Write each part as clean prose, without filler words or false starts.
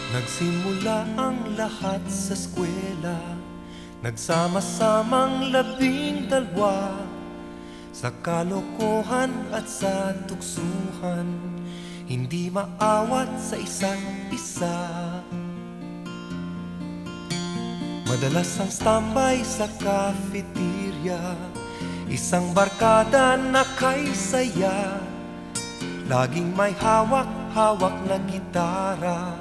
Nagsimula ang lahat sa eskwela, nagsama-samang 12 sa kalokohan at sa tuksuhan, hindi maawat sa isa't isa. Madalas ang standby sa cafeteria, isang barkada na kay saya, laging may hawak-hawak na gitara,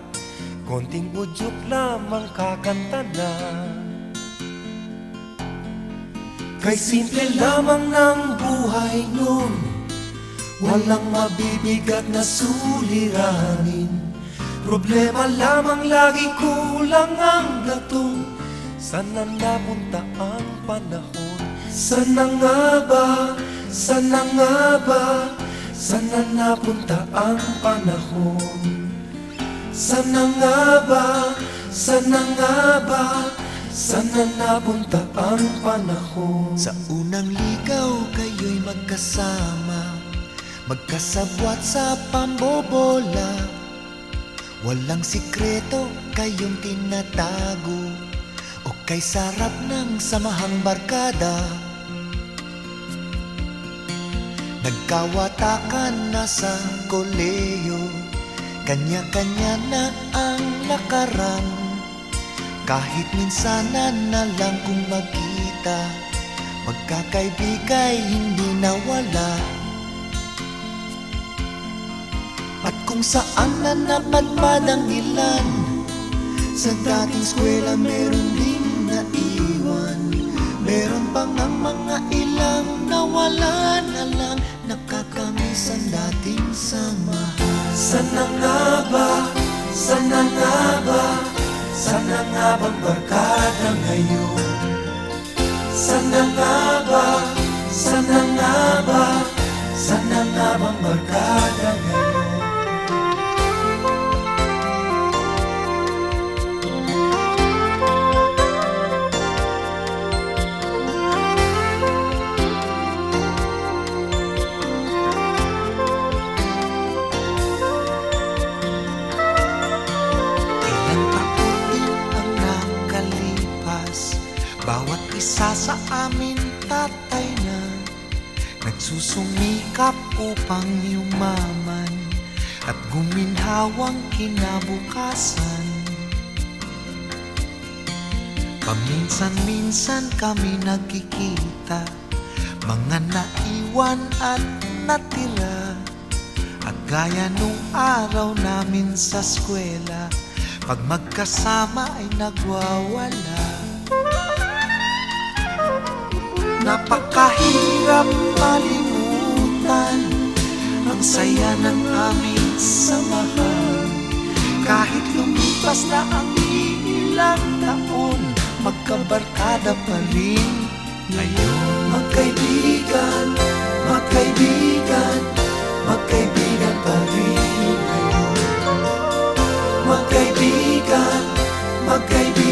konting udyok lamang kakanta na. Kay simple lamang ng buhay nun, walang mabibigat na suliranin. Problema lamang lagi kulang ang gatong. Sana napunta ang panahon? Sana nga ba? Sana nga ba? Sana napunta ang panahon? Sana nga ba? Sana nga ba? Sana napunta ang panahon? Sa unang ligaw kayo'y magkasama, magkasabwat sa pambobola. Walang sikreto kayong tinatago, o kay sarap ng samahang barkada. Nagkawatakan na sa koleyo, kanya-kanya na ang lakaran. Kahit minsanan na lang kung magkita, magkakaibigay hindi nawala. At kung saan na napadpad ang ilan, sa dating eskwela meron din naiwan. Meron pang ang mga ilang nawala na lang, nakakamiss ang dating samahan. Sana nga ba? Sana nga ba? Sana nga bang barkada ngayon? Sana nga ba? Sana nga ba? Sana nga bang barkada ngayon? Bawat isa sa amin tatay na nagsusumikap upang yumaman at guminhawang kinabukasan. Paminsan-minsan kami nagkikita, mga naiwan at natira. At gaya nung araw namin sa eskwela, pag magkasama ay nagwawala. Napakahirap malimutan ang saya ng aming samahan. Kahit lumipas na ang ilang taon, magkabarkada pa rin ngayon. Magkaibigan, magkaibigan, magkaibigan pa rin ngayon. Magkaibigan, magkaibigan,